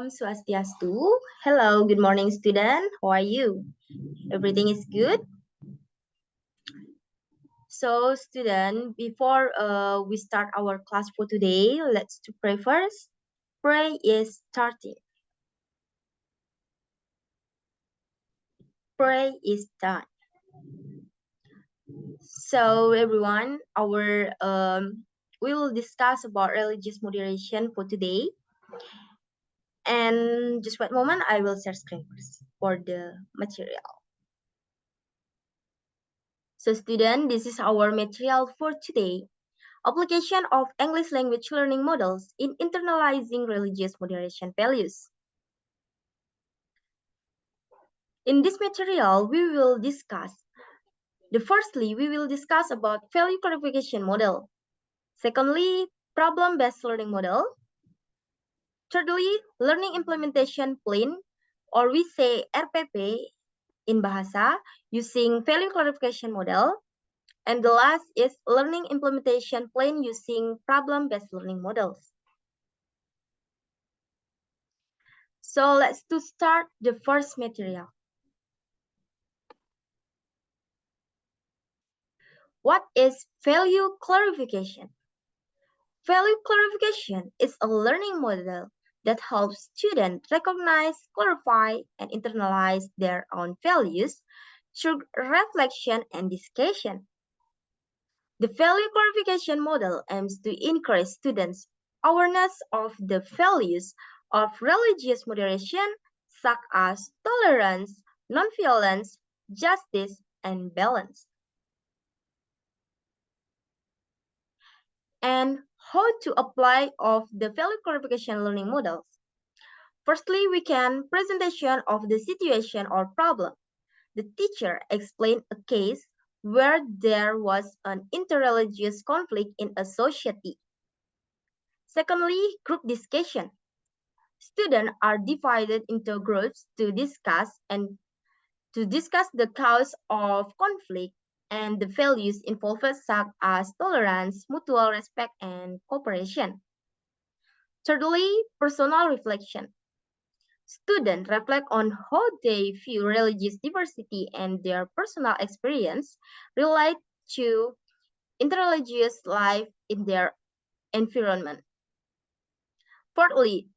Om Swastiastu. Hello, good morning, student. How are you? Everything is good? So, student, before we start our class for today, let's to pray first. Pray is starting. Pray is done. So, everyone, we will discuss about religious moderation for today. And just one moment, I will share screen first for the material. So student, this is our material for today. Application of English language learning models in internalizing religious moderation values. In this material, we will discuss firstly, we will discuss about value clarification model. Secondly, problem-based learning model. Thirdly, learning implementation plan, or we say RPP in Bahasa, using value clarification model. And the last is learning implementation plan using problem-based learning models. So let's start the first material. What is value clarification? Value clarification is a learning model that helps students recognize, clarify, and internalize their own values through reflection and discussion. The value clarification model aims to increase students' awareness of the values of religious moderation, such as tolerance, nonviolence, justice, and balance. And how to apply of the value clarification learning models. Firstly, we can presentation of the situation or problem. The teacher explained a case where there was an interreligious conflict in a society. Secondly, group discussion. Students are divided into groups to discuss the cause of conflict and the values involved such as tolerance, mutual respect, and cooperation. Thirdly, personal reflection. Students reflect on how they view religious diversity and their personal experience relate to interreligious life in their environment. Fourthly,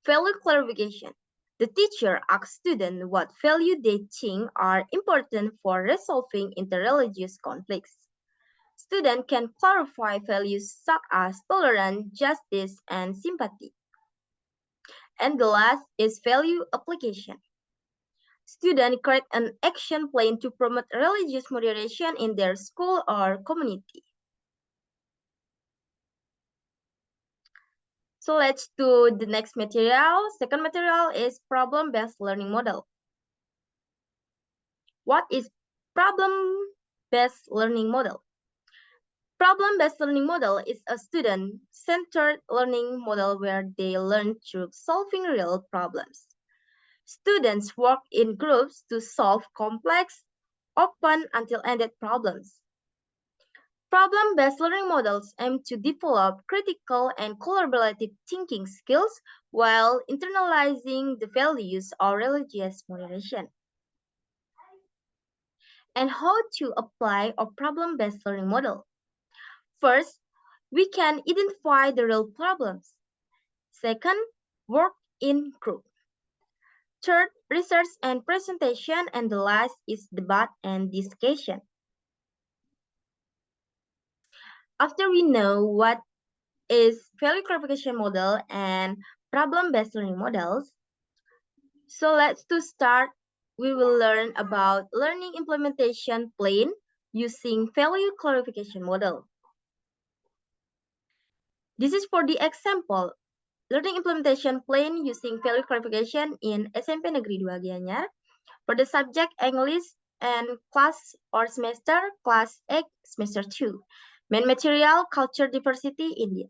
value clarification. The teacher asks students what values they think are important for resolving interreligious conflicts. Students can clarify values such as tolerance, justice, and sympathy. And the last is value application. Students create an action plan to promote religious moderation in their school or community. So let's do the next material. Second material is problem-based learning model. What is problem-based learning model? Problem-based learning model is a student-centered learning model where they learn through solving real problems. Students work in groups to solve complex, open until ended problems. Problem-based learning models aim to develop critical and collaborative thinking skills while internalizing the values of religious moderation. And how to apply a problem-based learning model? First, we can identify the real problems. Second, work in group. Third, research and presentation. And the last is debate and discussion. After we know what is value clarification model and problem-based learning models. So let's start. We will learn about learning implementation plan using value clarification model. This is for the example, learning implementation plan using value clarification in SMP Negeri 2 Gianyar for the subject English and class or semester, class 8, semester 2. Main material, culture diversity, India.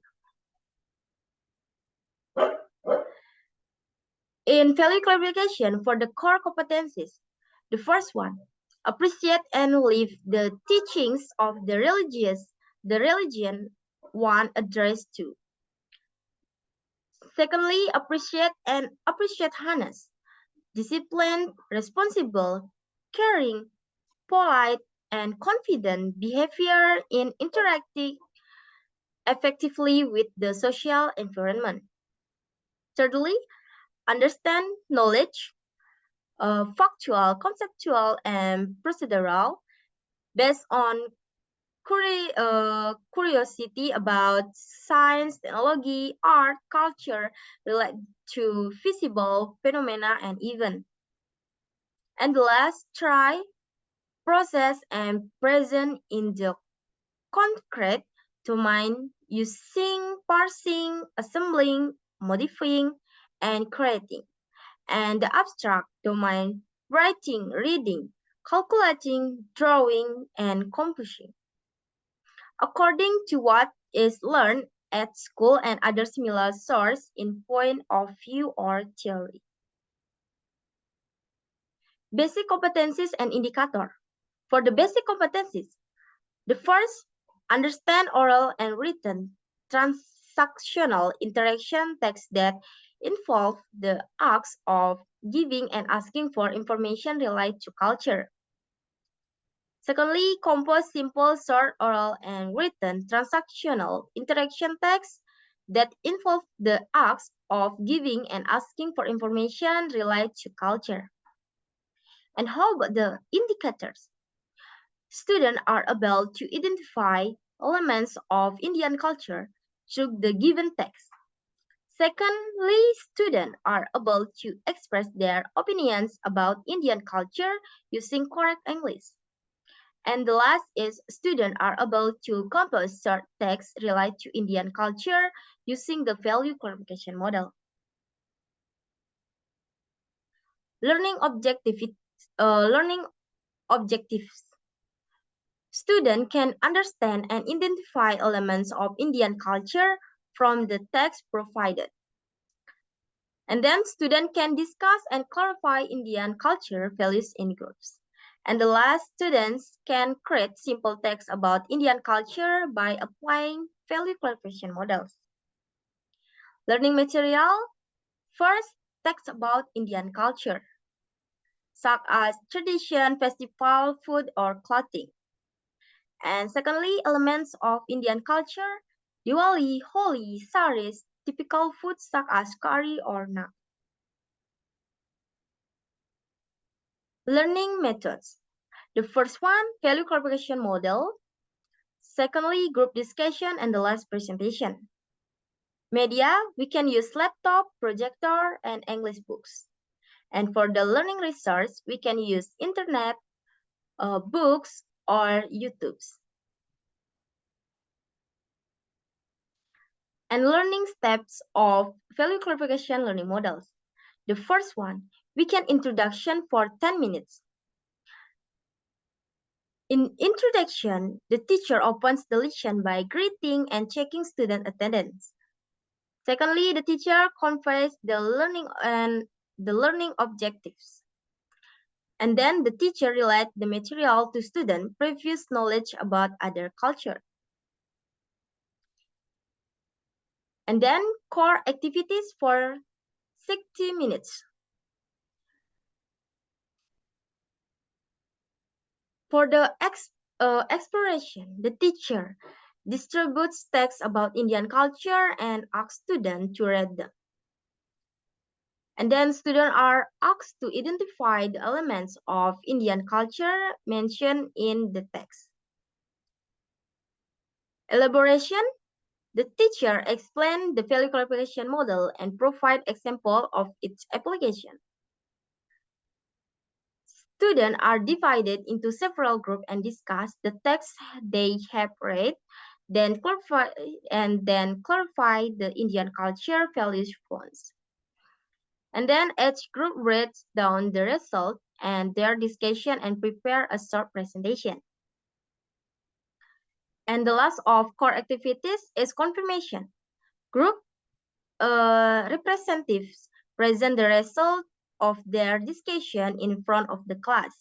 In value clarification for the core competencies, the first one, appreciate and live the teachings of the religion one addressed to. Secondly, appreciate honest, disciplined, responsible, caring, polite, and confident behavior in interacting effectively with the social environment. Thirdly, understand knowledge, factual, conceptual, and procedural, based on curiosity about science, technology, art, culture, related to visible phenomena and events. And the last, try, process, and present in the concrete domain using parsing, assembling, modifying, and creating. And the abstract domain, writing, reading, calculating, drawing, and composing. According to what is learned at school and other similar source in point of view or theory. Basic competencies and indicator. For the basic competencies, the first, understand oral and written transactional interaction texts that involve the acts of giving and asking for information related to culture. Secondly, compose simple, short, oral, and written transactional interaction texts that involve the acts of giving and asking for information related to culture. And how about the indicators? Students are able to identify elements of Indian culture through the given text. Secondly, students are able to express their opinions about Indian culture using correct English. And the last is students are able to compose short text related to Indian culture using the value clarification model. Learning learning objectives. Students can understand and identify elements of Indian culture from the text provided. And then students can discuss and clarify Indian culture values in groups. And the last, students can create simple text about Indian culture by applying value clarification models. Learning material. First, text about Indian culture, such as tradition, festival, food, or clothing. And secondly, elements of Indian culture, Diwali, Holi, saris, typical foods such as curry or naan. Learning methods. The first one, value clarification model. Secondly, group discussion, and the last presentation. Media, we can use laptop, projector, and English books. And for the learning resource, we can use internet, books, or YouTube's. And learning steps of value clarification learning models. The first one, we can introduction for 10 minutes. In introduction, the teacher opens the lesson by greeting and checking student attendance. Secondly, the teacher conveys the learning objectives. And then the teacher relates the material to student previous knowledge about other culture. And then core activities for 60 minutes. For the exploration, the teacher distributes texts about Indian culture and asks students to read them. And then students are asked to identify the elements of Indian culture mentioned in the text. Elaboration, the teacher explains the value clarification model and provide example of its application. Students are divided into several groups and discuss the text they have read, then clarify the Indian culture values points. And then each group writes down the result and their discussion and prepare a short presentation. And the last of core activities is confirmation. Group representatives present the result of their discussion in front of the class.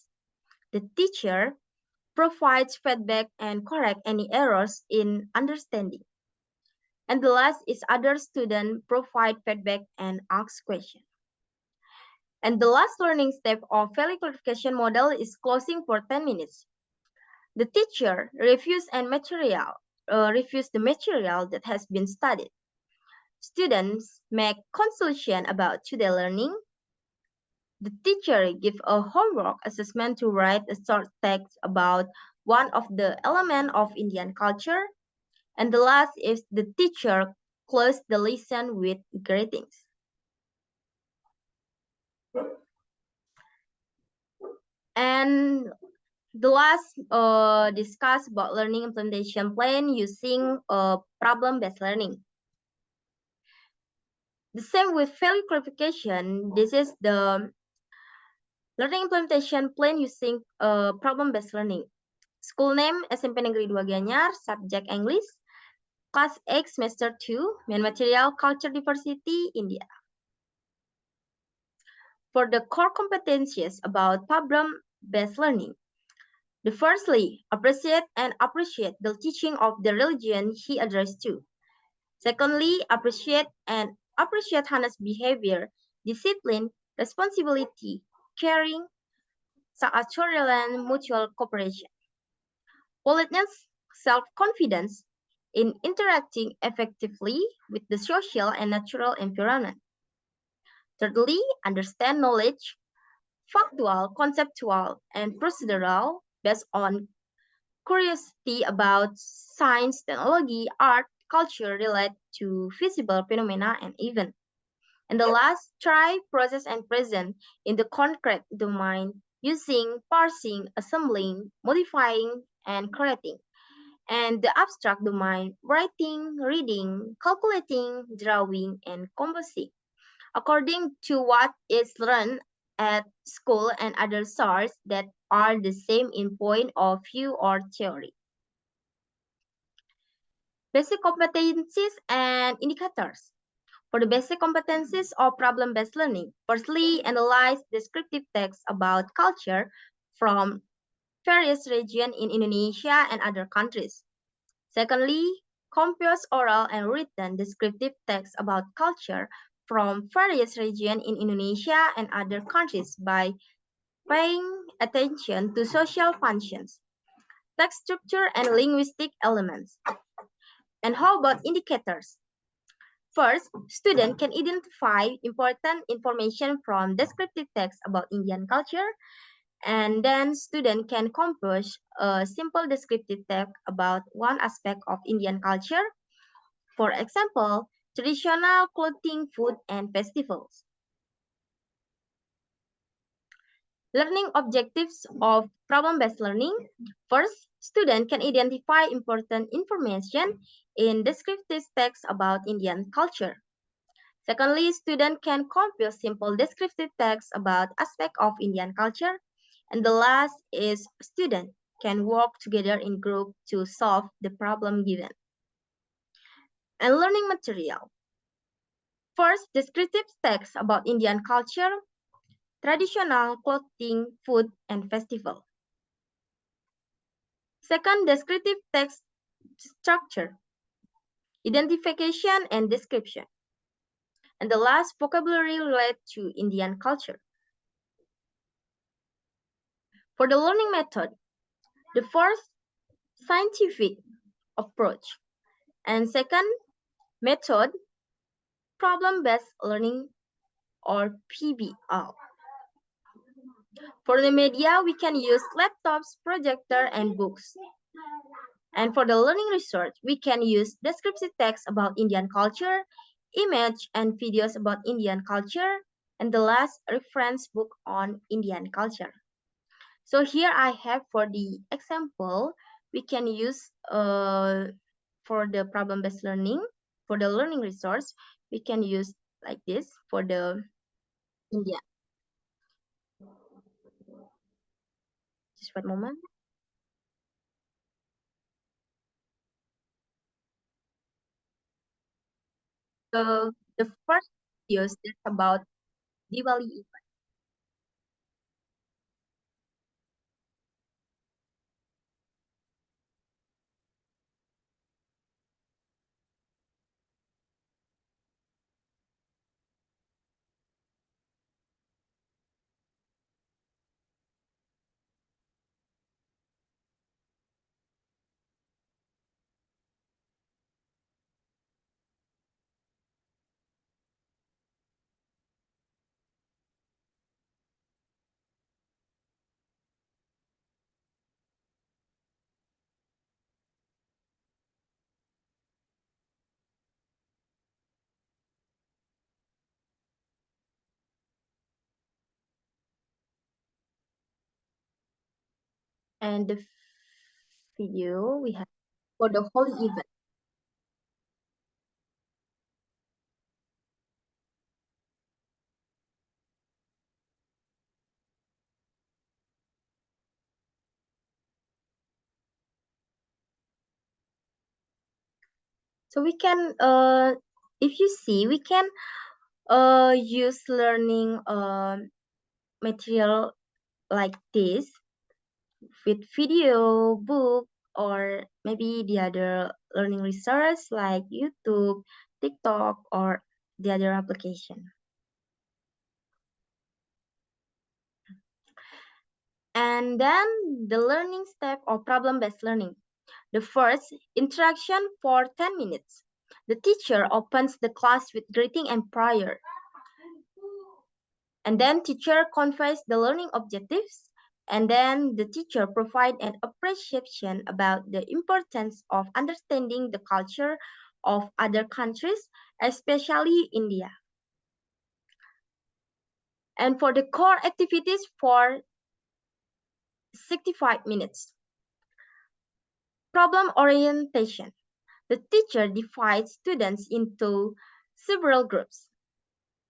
The teacher provides feedback and correct any errors in understanding. And the last is other students provide feedback and ask questions. And the last learning step of value clarification model is closing for 10 minutes. The teacher reviews the material that has been studied. Students make conclusion about their learning. The teacher gives a homework assessment to write a short text about one of the elements of Indian culture. And the last is the teacher closes the lesson with greetings. And the last discuss about learning implementation plan using problem-based learning. The same with value clarification. This is the learning implementation plan using problem-based learning. School name SMP Negeri 2 Gianyar, subject English, class X semester 2, main material culture diversity India. For the core competencies about problem-based learning, the firstly, appreciate the teaching of the religion he addressed to. Secondly, appreciate honest behavior, discipline, responsibility, caring, sartorial and mutual cooperation. Politeness, self-confidence in interacting effectively with the social and natural environment. Thirdly, understand knowledge, factual, conceptual, and procedural based on curiosity about science, technology, art, culture related to visible phenomena and events. And the last, try, process, and present in the concrete domain using, parsing, assembling, modifying, and creating. And the abstract domain, writing, reading, calculating, drawing, and composing. According to what is learned at school and other sources that are the same in point of view or theory. Basic competencies and indicators. For the basic competencies of problem-based learning, firstly, analyze descriptive text about culture from various regions in Indonesia and other countries. Secondly, compose oral and written descriptive text about culture from various regions in Indonesia and other countries by paying attention to social functions, text structure, and linguistic elements. And how about indicators? First, student can identify important information from descriptive text about Indian culture, and then student can compose a simple descriptive text about one aspect of Indian culture, for example, traditional clothing, food, and festivals. Learning objectives of problem-based learning. First, student can identify important information in descriptive text about Indian culture. Secondly, student can compose simple descriptive text about aspect of Indian culture. And the last is student can work together in group to solve the problem given. And learning material. First, descriptive text about Indian culture, traditional clothing, food, and festival. Second, descriptive text structure, identification and description. And the last, vocabulary related to Indian culture. For the learning method, the first, scientific approach. And second, method, problem-based learning or PBL. For the media, we can use laptops, projector, and books. And for the learning research, we can use descriptive text about Indian culture, image and videos about Indian culture, and the last reference book on Indian culture. So here I have for the example, we can use for the problem-based learning, for the learning resource, we can use like this for the India. Just one moment. So the first video is about Diwali. And the video we have for the whole event. So we can, if you see, we can use learning material like this with video, book, or maybe the other learning resource like YouTube, TikTok, or the other application. And then the learning step or problem-based learning. The first, interaction for 10 minutes. The teacher opens the class with greeting and prayer. And then teacher conveys the learning objectives. And then the teacher provide an appreciation about the importance of understanding the culture of other countries, especially India. And for the core activities for 65 minutes. Problem orientation. The teacher divides students into several groups.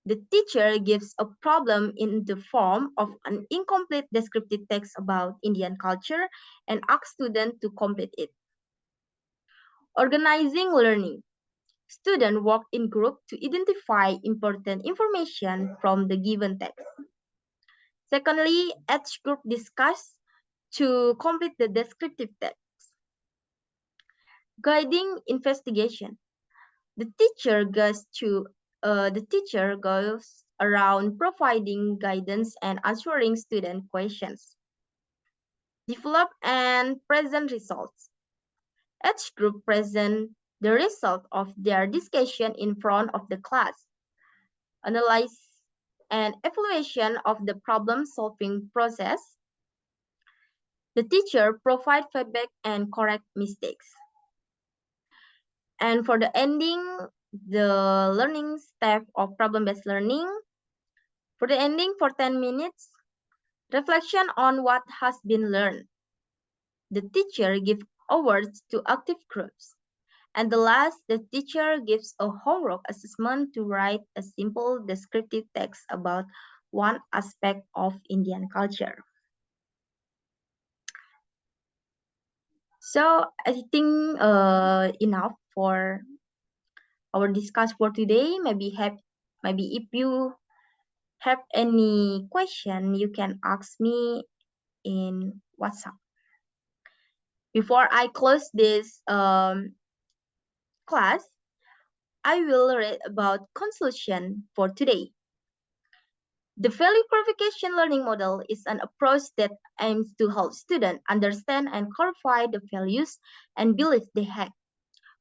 The teacher gives a problem in the form of an incomplete descriptive text about Indian culture and asks students to complete it. Organizing learning. Students work in groups to identify important information from the given text. Secondly, each group discuss to complete the descriptive text. Guiding investigation. The teacher goes around providing guidance and answering student questions. Develop and present results. Each group present the result of their discussion in front of the class. Analyze and evaluation of the problem-solving process. The teacher provide feedback and correct mistakes. And for the ending, the learning step of problem-based learning. For the ending for 10 minutes, reflection on what has been learned. The teacher gives awards to active groups. And the last, the teacher gives a homework assessment to write a simple descriptive text about one aspect of Indian culture. So I think enough for our discuss for today. Maybe if you have any question, you can ask me in WhatsApp. Before I close this class, I will read about conclusion for today. The value clarification learning model is an approach that aims to help students understand and clarify the values and beliefs they have.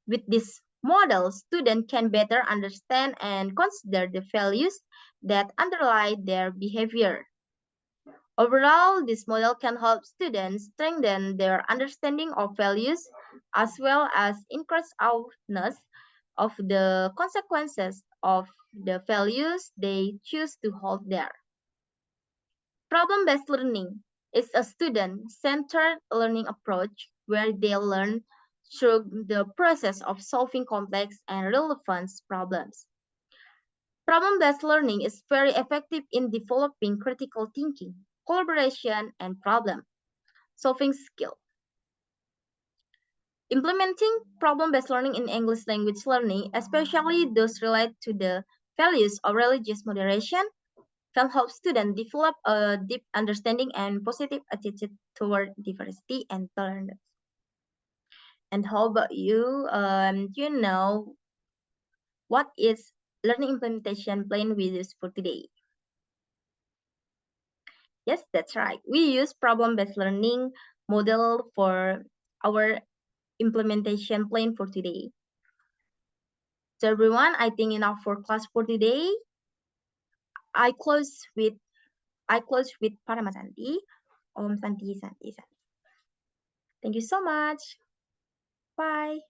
With this model, students can better understand and consider the values that underlie their behavior. Overall, this model can help students strengthen their understanding of values as well as increase awareness of the consequences of the values they choose to hold there. Problem-based learning is a student-centered learning approach where they learn through the process of solving complex and relevant problems. Problem-based learning is very effective in developing critical thinking, collaboration, and problem-solving skill. Implementing problem-based learning in English language learning, especially those related to the values of religious moderation, can help students develop a deep understanding and positive attitude toward diversity and tolerance. And how about you? Do you know what is learning implementation plan we use for today? Yes, that's right. We use problem-based learning model for our implementation plan for today. So everyone, I think enough for class for today. I close with Parama Santi. Om Santi Santi Santi. Thank you so much. Bye.